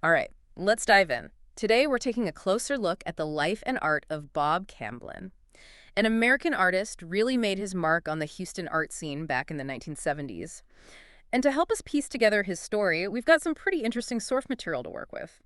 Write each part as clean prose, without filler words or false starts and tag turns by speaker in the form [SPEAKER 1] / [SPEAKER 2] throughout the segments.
[SPEAKER 1] All right, let's dive in. Today, we're taking a closer look at the life and art of Bob Camblin. An American artist really made his mark on the Houston art scene back in the 1970s. And to help us piece together his story, we've got some pretty interesting source material to work with.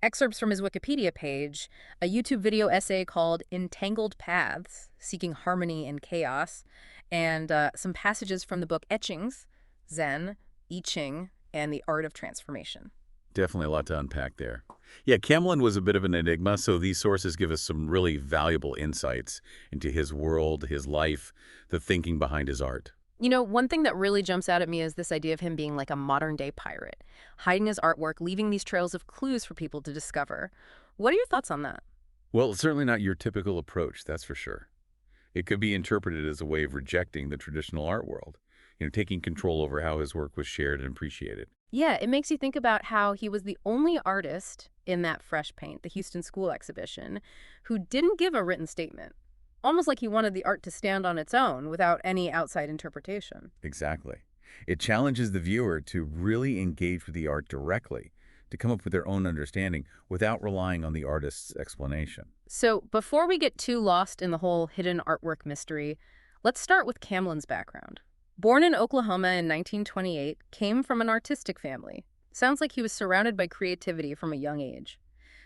[SPEAKER 1] Excerpts from his Wikipedia page, a YouTube video essay called Entangled Paths, Seeking Harmony in Chaos, and some passages from the book Etchings, Zen, I Ching, and the Art of Transformation.
[SPEAKER 2] Definitely a lot to unpack there. Yeah, Camlin was a bit of an enigma, so these sources give us some really valuable insights into his world, his life, the thinking behind his art.
[SPEAKER 1] You know, one thing that really jumps out at me is this idea of him being like a modern-day pirate, hiding his artwork, leaving these trails of clues for people to discover. What are your thoughts on that?
[SPEAKER 2] Well, it's certainly not your typical approach, that's for sure. It could be interpreted as a way of rejecting the traditional art world, taking control over how his work was shared and appreciated.
[SPEAKER 1] Yeah, it makes you think about how he was the only artist in that fresh paint, the Houston School exhibition, who didn't give a written statement. Almost like he wanted the art to stand on its own without any outside interpretation.
[SPEAKER 2] Exactly. It challenges the viewer to really engage with the art directly, to come up with their own understanding without relying on the artist's explanation.
[SPEAKER 1] So before we get too lost in the whole hidden artwork mystery, let's start with Camlin's background. Born in Oklahoma in 1928, came from an artistic family. Sounds like he was surrounded by creativity from a young age.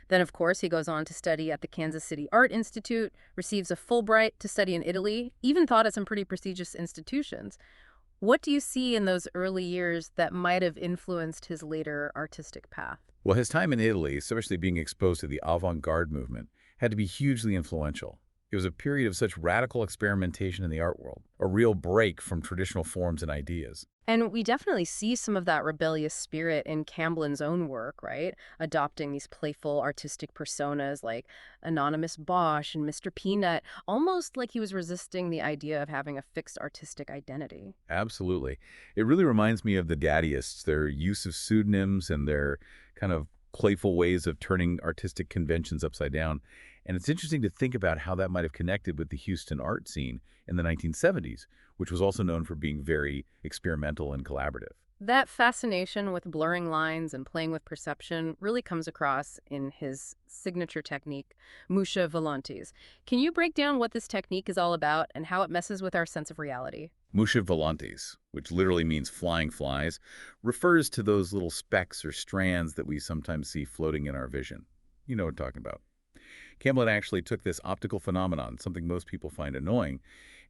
[SPEAKER 1] Then, of course, he goes on to study at the Kansas City Art Institute, receives a Fulbright to study in Italy, even taught at some pretty prestigious institutions. What do you see in those early years that might have influenced his later artistic path?
[SPEAKER 2] Well, his time in Italy, especially being exposed to the avant-garde movement, had to be hugely influential. It was a period of such radical experimentation in the art world, a real break from traditional forms and ideas.
[SPEAKER 1] And we definitely see some of that rebellious spirit in Camblin's own work, right? Adopting these playful artistic personas like Anonymous Bosch and Mr. Peanut, almost like he was resisting the idea of having a fixed artistic identity.
[SPEAKER 2] Absolutely. It really reminds me of the Daddyists, their use of pseudonyms and their kind of playful ways of turning artistic conventions upside down. And it's interesting to think about how that might have connected with the Houston art scene in the 1970s, which was also known for being very experimental and collaborative.
[SPEAKER 1] That fascination with blurring lines and playing with perception really comes across in his signature technique, Musha Volantes. Can you break down what this technique is all about and how it messes with our sense of reality?
[SPEAKER 2] Musha volantes, which literally means flying flies, refers to those little specks or strands that we sometimes see floating in our vision. You know what I'm talking about. Camblin actually took this optical phenomenon, something most people find annoying,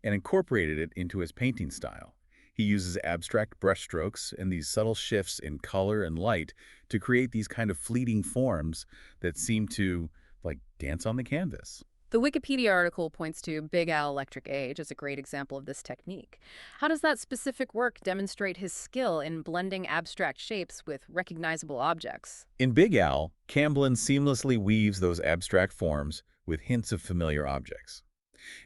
[SPEAKER 2] and incorporated it into his painting style. He uses abstract brushstrokes and these subtle shifts in color and light to create these kind of fleeting forms that seem to, like, dance on the canvas.
[SPEAKER 1] The Wikipedia article points to Big Al Electric Age as a great example of this technique. How does that specific work demonstrate his skill in blending abstract shapes with recognizable objects?
[SPEAKER 2] In Big Al, Camblin seamlessly weaves those abstract forms with hints of familiar objects.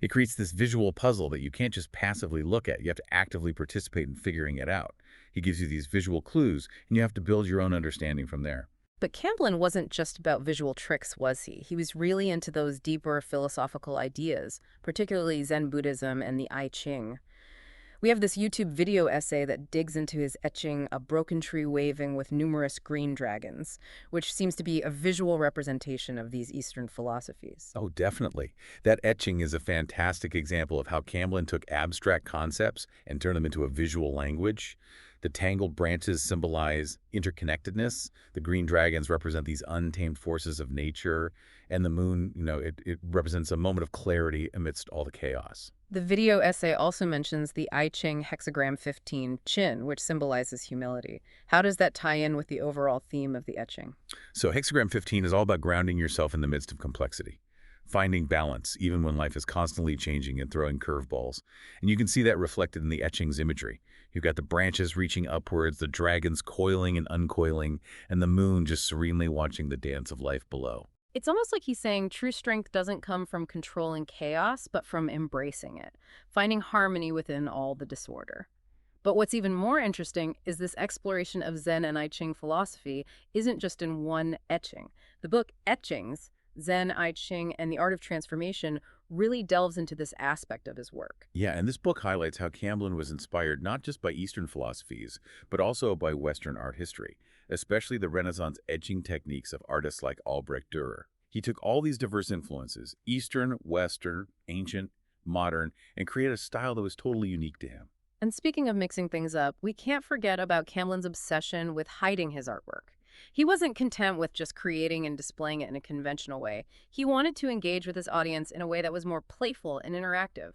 [SPEAKER 2] It creates this visual puzzle that you can't just passively look at. You have to actively participate in figuring it out. He gives you these visual clues, and you have to build your own understanding from there.
[SPEAKER 1] But Camblin wasn't just about visual tricks, was he? He was really into those deeper philosophical ideas, particularly Zen Buddhism and the I Ching. We have this YouTube video essay that digs into his etching A Broken Tree Waving with Numerous Green Dragons, which seems to be a visual representation of these Eastern philosophies.
[SPEAKER 2] Oh, definitely. That etching is a fantastic example of how Camblin took abstract concepts and turned them into a visual language. The tangled branches symbolize interconnectedness. The green dragons represent these untamed forces of nature. And the moon, it represents a moment of clarity amidst all the chaos.
[SPEAKER 1] The video essay also mentions the I Ching hexagram 15 chin, which symbolizes humility. How does that tie in with the overall theme of the etching?
[SPEAKER 2] So hexagram 15 is all about grounding yourself in the midst of complexity, finding balance even when life is constantly changing and throwing curveballs. And you can see that reflected in the etching's imagery. You've got the branches reaching upwards, the dragons coiling and uncoiling, and the moon just serenely watching the dance of life below.
[SPEAKER 1] It's almost like he's saying true strength doesn't come from controlling chaos, but from embracing it, finding harmony within all the disorder. But what's even more interesting is this exploration of Zen and I Ching philosophy isn't just in one etching. The book Etchings, Zen, I Ching, and the Art of Transformation really delves into this aspect of his work.
[SPEAKER 2] Yeah, and this book highlights how Camblin was inspired not just by Eastern philosophies, but also by Western art history. especially the Renaissance etching techniques of artists like Albrecht Dürer. He took all these diverse influences, Eastern, Western, ancient, modern, and created a style that was totally unique to him.
[SPEAKER 1] And speaking of mixing things up, we can't forget about Camblin's obsession with hiding his artwork. He wasn't content with just creating and displaying it in a conventional way. He wanted to engage with his audience in a way that was more playful and interactive.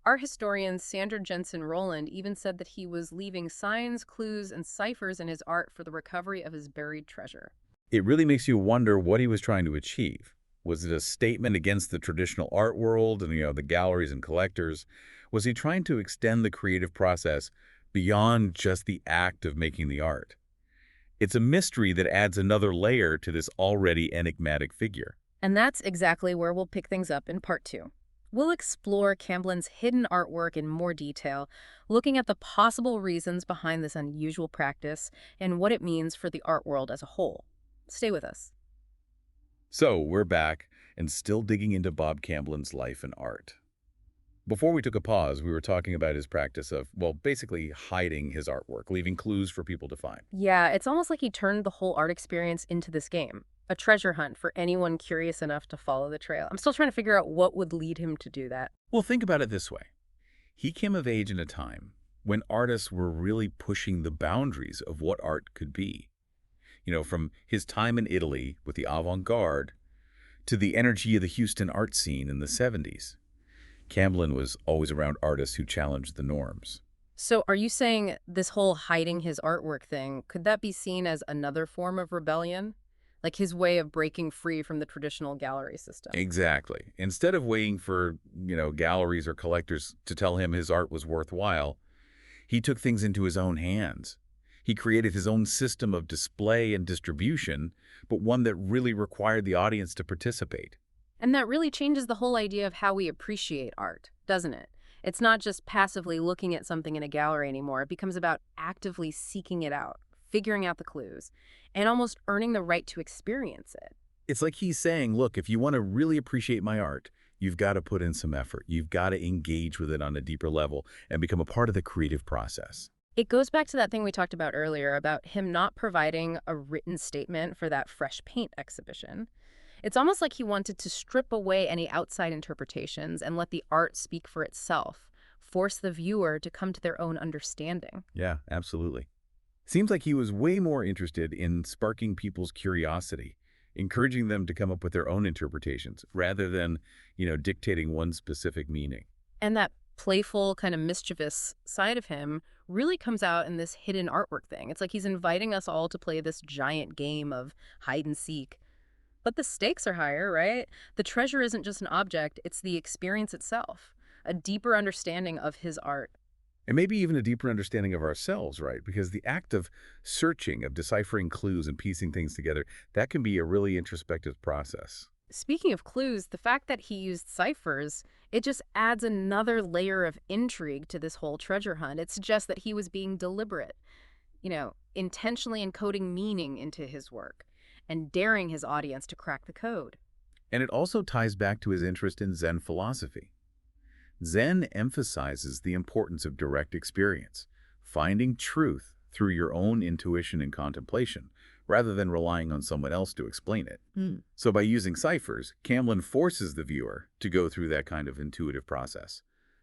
[SPEAKER 1] Art historian Sandra Jensen Rowland even said that he was leaving signs, clues, and ciphers in his art for the recovery of his buried treasure.
[SPEAKER 2] It really makes you wonder what he was trying to achieve. Was it a statement against the traditional art world and, the galleries and collectors? Was he trying to extend the creative process beyond just the act of making the art? It's a mystery that adds another layer to this already enigmatic figure.
[SPEAKER 1] And that's exactly where we'll pick things up in part 2. We'll explore Camblin's hidden artwork in more detail, looking at the possible reasons behind this unusual practice and what it means for the art world as a whole. Stay with us.
[SPEAKER 2] So we're back and still digging into Bob Camblin's life and art. Before we took a pause, we were talking about his practice of, well, basically hiding his artwork, leaving clues for people to find.
[SPEAKER 1] Yeah, it's almost like he turned the whole art experience into this game, a treasure hunt for anyone curious enough to follow the trail. I'm still trying to figure out what would lead him to do that.
[SPEAKER 2] Well, think about it this way. He came of age in a time when artists were really pushing the boundaries of what art could be. From his time in Italy with the avant-garde to the energy of the Houston art scene in the 70s. Camblin was always around artists who challenged the norms.
[SPEAKER 1] So are you saying this whole hiding his artwork thing, could that be seen as another form of rebellion? Like his way of breaking free from the traditional gallery system?
[SPEAKER 2] Exactly. Instead of waiting for, galleries or collectors to tell him his art was worthwhile, he took things into his own hands. He created his own system of display and distribution, but one that really required the audience to participate.
[SPEAKER 1] And that really changes the whole idea of how we appreciate art, doesn't it? It's not just passively looking at something in a gallery anymore. It becomes about actively seeking it out, figuring out the clues, and almost earning the right to experience it.
[SPEAKER 2] It's like he's saying, look, if you want to really appreciate my art, you've got to put in some effort. You've got to engage with it on a deeper level and become a part of the creative process.
[SPEAKER 1] It goes back to that thing we talked about earlier about him not providing a written statement for that fresh paint exhibition. It's almost like he wanted to strip away any outside interpretations and let the art speak for itself, force the viewer to come to their own understanding.
[SPEAKER 2] Yeah, absolutely. Seems like he was way more interested in sparking people's curiosity, encouraging them to come up with their own interpretations rather than, dictating one specific meaning.
[SPEAKER 1] And that playful, kind of mischievous side of him really comes out in this hidden artwork thing. It's like he's inviting us all to play this giant game of hide and seek. But the stakes are higher, right? The treasure isn't just an object, it's the experience itself, a deeper understanding of his art.
[SPEAKER 2] And maybe even a deeper understanding of ourselves, right? Because the act of searching, of deciphering clues and piecing things together, that can be a really introspective process.
[SPEAKER 1] Speaking of clues, the fact that he used ciphers, it just adds another layer of intrigue to this whole treasure hunt. It suggests that he was being deliberate, intentionally encoding meaning into his work and daring his audience to crack the code.
[SPEAKER 2] And it also ties back to his interest in Zen philosophy. Zen emphasizes the importance of direct experience, finding truth through your own intuition and contemplation, rather than relying on someone else to explain it. So by using ciphers, Camblin forces the viewer to go through that kind of intuitive process,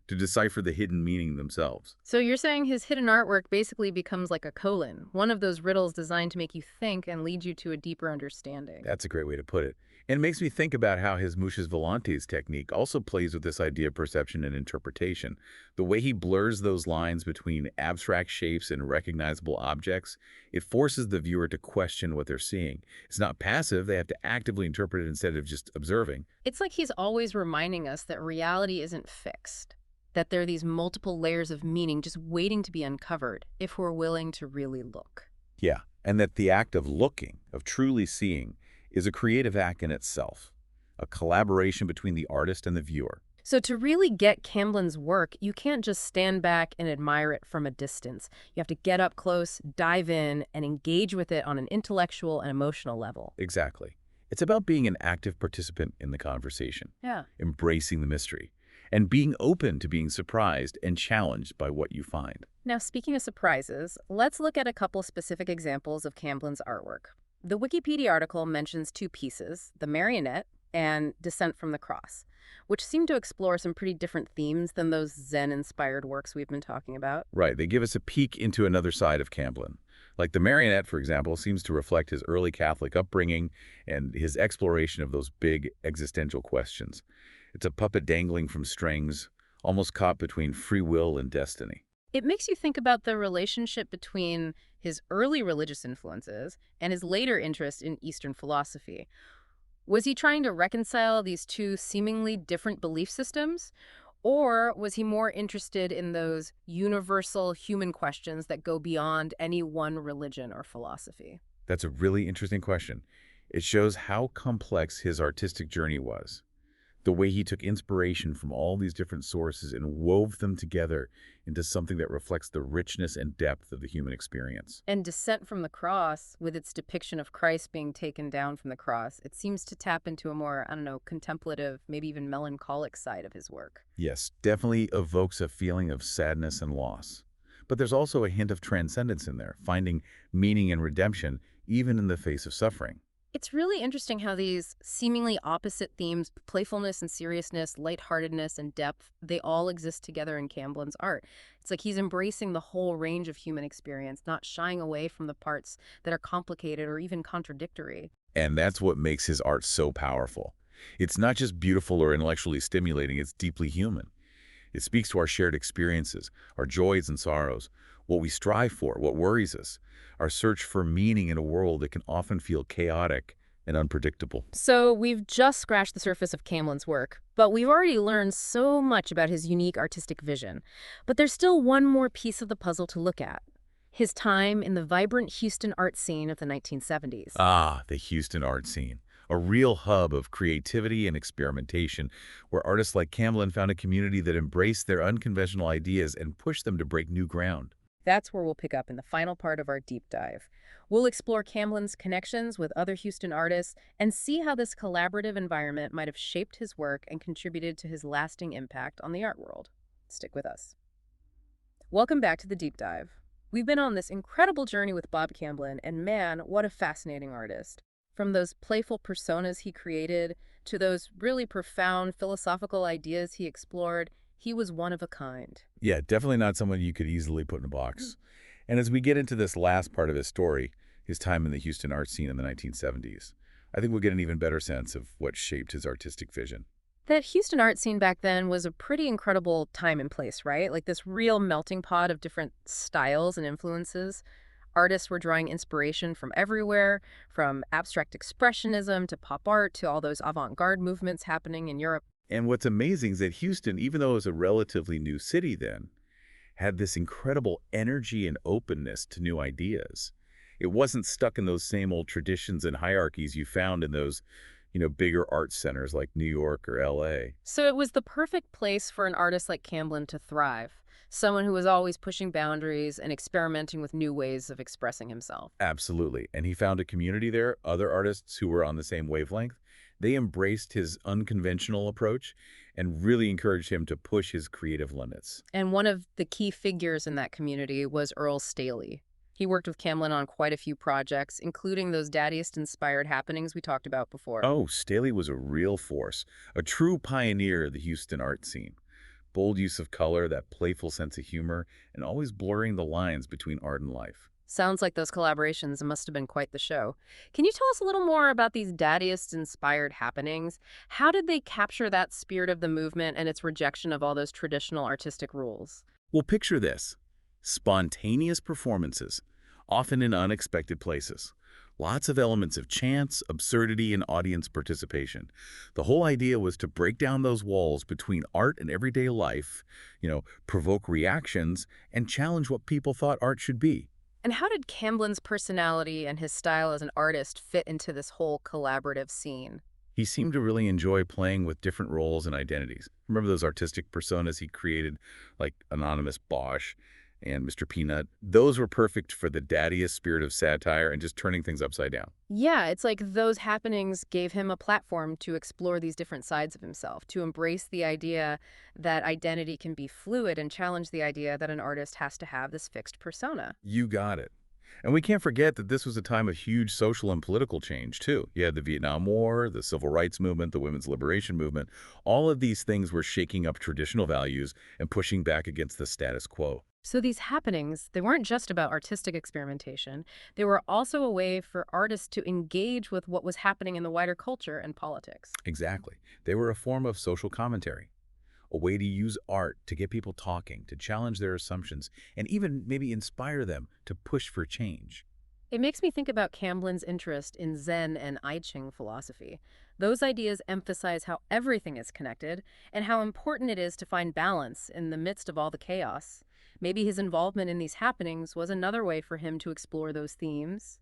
[SPEAKER 2] to decipher the hidden meaning themselves.
[SPEAKER 1] So you're saying his hidden artwork basically becomes like a colon, one of those riddles designed to make you think and lead you to a deeper understanding.
[SPEAKER 2] That's a great way to put it. And it makes me think about how his Muchas Volantes technique also plays with this idea of perception and interpretation. The way he blurs those lines between abstract shapes and recognizable objects, it forces the viewer to question what they're seeing. It's not passive, they have to actively interpret it instead of just observing.
[SPEAKER 1] It's like he's always reminding us that reality isn't fixed, that there are these multiple layers of meaning just waiting to be uncovered if we're willing to really look.
[SPEAKER 2] Yeah, and that the act of looking, of truly seeing, is a creative act in itself, a collaboration between the artist and the viewer.
[SPEAKER 1] So to really get Camblin's work, you can't just stand back and admire it from a distance. You have to get up close, dive in, and engage with it on an intellectual and emotional level.
[SPEAKER 2] Exactly. It's about being an active participant in the conversation,
[SPEAKER 1] Yeah.
[SPEAKER 2] embracing the mystery, and being open to being surprised and challenged by what you find.
[SPEAKER 1] Now, speaking of surprises, let's look at a couple specific examples of Camblin's artwork. The Wikipedia article mentions two pieces, The Marionette and Descent from the Cross, which seem to explore some pretty different themes than those Zen-inspired works we've been talking about.
[SPEAKER 2] Right, they give us a peek into another side of Camblin. Like the marionette, for example, seems to reflect his early Catholic upbringing and his exploration of those big existential questions. It's a puppet dangling from strings, almost caught between free will and destiny.
[SPEAKER 1] It makes you think about the relationship between his early religious influences and his later interest in Eastern philosophy. Was he trying to reconcile these two seemingly different belief systems? Or was he more interested in those universal human questions that go beyond any one religion or philosophy?
[SPEAKER 2] That's a really interesting question. It shows how complex his artistic journey was. The way he took inspiration from all these different sources and wove them together into something that reflects the richness and depth of the human experience.
[SPEAKER 1] And Descent from the Cross, with its depiction of Christ being taken down from the cross, it seems to tap into a more, I don't know, contemplative, maybe even melancholic side of his work.
[SPEAKER 2] Yes, definitely evokes a feeling of sadness and loss. But there's also a hint of transcendence in there, finding meaning and redemption even in the face of suffering.
[SPEAKER 1] It's really interesting how these seemingly opposite themes, playfulness and seriousness, lightheartedness and depth, they all exist together in Camblin's art. It's like he's embracing the whole range of human experience, not shying away from the parts that are complicated or even contradictory.
[SPEAKER 2] And that's what makes his art so powerful. It's not just beautiful or intellectually stimulating, it's deeply human. It speaks to our shared experiences, our joys and sorrows, what we strive for, what worries us, our search for meaning in a world that can often feel chaotic and unpredictable.
[SPEAKER 1] So we've just scratched the surface of Camblin's work, but we've already learned so much about his unique artistic vision. But there's still one more piece of the puzzle to look at. His time in the vibrant Houston art scene of the 1970s.
[SPEAKER 2] Ah, the Houston art scene, a real hub of creativity and experimentation, where artists like Camblin found a community that embraced their unconventional ideas and pushed them to break new ground.
[SPEAKER 1] That's where we'll pick up in the final part of our deep dive. We'll explore Camblin's connections with other Houston artists and see how this collaborative environment might have shaped his work and contributed to his lasting impact on the art world. Stick with us. Welcome back to the deep dive. We've been on this incredible journey with Bob Camblin, and man, what a fascinating artist. From those playful personas he created to those really profound philosophical ideas he explored, he was one of a kind.
[SPEAKER 2] Yeah, definitely not someone you could easily put in a box. And as we get into this last part of his story, his time in the Houston art scene in the 1970s, I think we'll get an even better sense of what shaped his artistic vision.
[SPEAKER 1] That Houston art scene back then was a pretty incredible time and place, right? Like this real melting pot of different styles and influences. Artists were drawing inspiration from everywhere, from abstract expressionism to pop art to all those avant-garde movements happening in Europe.
[SPEAKER 2] And what's amazing is that Houston, even though it was a relatively new city then, had this incredible energy and openness to new ideas. It wasn't stuck in those same old traditions and hierarchies you found in those, bigger art centers like New York or LA.
[SPEAKER 1] So it was the perfect place for an artist like Camblin to thrive, someone who was always pushing boundaries and experimenting with new ways of expressing himself.
[SPEAKER 2] Absolutely. And he found a community there, other artists who were on the same wavelength. They embraced his unconventional approach and really encouraged him to push his creative limits.
[SPEAKER 1] And one of the key figures in that community was Earl Staley. He worked with Camblin on quite a few projects, including those Dadaist-inspired happenings we talked about before.
[SPEAKER 2] Oh, Staley was a real force, a true pioneer of the Houston art scene. Bold use of color, that playful sense of humor, and always blurring the lines between art and life.
[SPEAKER 1] Sounds like those collaborations must have been quite the show. Can you tell us a little more about these Dadaist-inspired happenings? How did they capture that spirit of the movement and its rejection of all those traditional artistic rules?
[SPEAKER 2] Well, picture this. Spontaneous performances, often in unexpected places. Lots of elements of chance, absurdity, and audience participation. The whole idea was to break down those walls between art and everyday life, provoke reactions, and challenge what people thought art should be.
[SPEAKER 1] And how did Camblin's personality and his style as an artist fit into this whole collaborative scene?
[SPEAKER 2] He seemed to really enjoy playing with different roles and identities. Remember those artistic personas he created, like Anonymous Bosch? and Mr. Peanut, those were perfect for the daddiest spirit of satire and just turning things upside down.
[SPEAKER 1] Yeah, it's like those happenings gave him a platform to explore these different sides of himself, to embrace the idea that identity can be fluid and challenge the idea that an artist has to have this fixed persona.
[SPEAKER 2] You got it. And we can't forget that this was a time of huge social and political change, too. You had the Vietnam War, the Civil Rights Movement, the Women's Liberation Movement. All of these things were shaking up traditional values and pushing back against the status quo.
[SPEAKER 1] So these happenings, they weren't just about artistic experimentation. They were also a way for artists to engage with what was happening in the wider culture and politics.
[SPEAKER 2] Exactly. They were a form of social commentary, a way to use art to get people talking, to challenge their assumptions, and even maybe inspire them to push for change.
[SPEAKER 1] It makes me think about Camblin's interest in Zen and I Ching philosophy. Those ideas emphasize how everything is connected and how important it is to find balance in the midst of all the chaos. Maybe his involvement in these happenings was another way for him to explore those themes,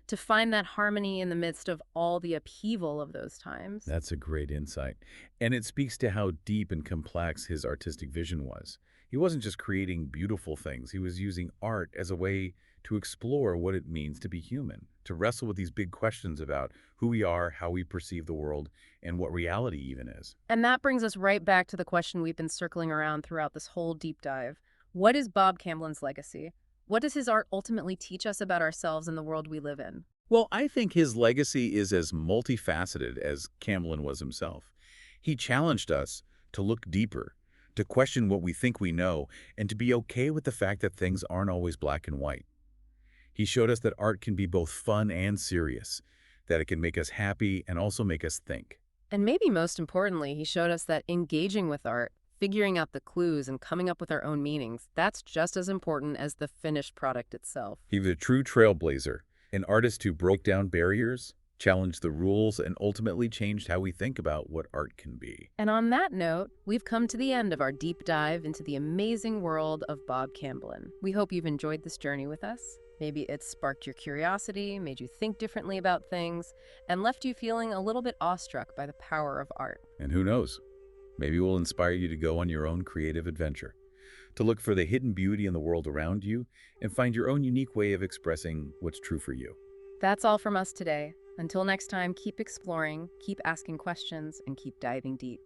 [SPEAKER 1] to find that harmony in the midst of all the upheaval of those times.
[SPEAKER 2] That's a great insight. And it speaks to how deep and complex his artistic vision was. He wasn't just creating beautiful things, he was using art as a way to explore what it means to be human, to wrestle with these big questions about who we are, how we perceive the world, and what reality even is.
[SPEAKER 1] And that brings us right back to the question we've been circling around throughout this whole deep dive. What is Bob Camblin's legacy? What does his art ultimately teach us about ourselves and the world we live in?
[SPEAKER 2] Well, I think his legacy is as multifaceted as Camlin was himself. He challenged us to look deeper, to question what we think we know, and to be okay with the fact that things aren't always black and white. He showed us that art can be both fun and serious, that it can make us happy and also make us think.
[SPEAKER 1] And maybe most importantly, he showed us that engaging with art, figuring out the clues and coming up with our own meanings, that's just as important as the finished product itself.
[SPEAKER 2] He was a true trailblazer, an artist who broke down barriers, challenged the rules, and ultimately changed how we think about what art can be.
[SPEAKER 1] And on that note, we've come to the end of our deep dive into the amazing world of Bob Camblin. We hope you've enjoyed this journey with us. Maybe it sparked your curiosity, made you think differently about things, and left you feeling a little bit awestruck by the power of art.
[SPEAKER 2] And who knows? Maybe we'll inspire you to go on your own creative adventure, to look for the hidden beauty in the world around you and find your own unique way of expressing what's true for you.
[SPEAKER 1] That's all from us today. Until next time, keep exploring, keep asking questions, and keep diving deep.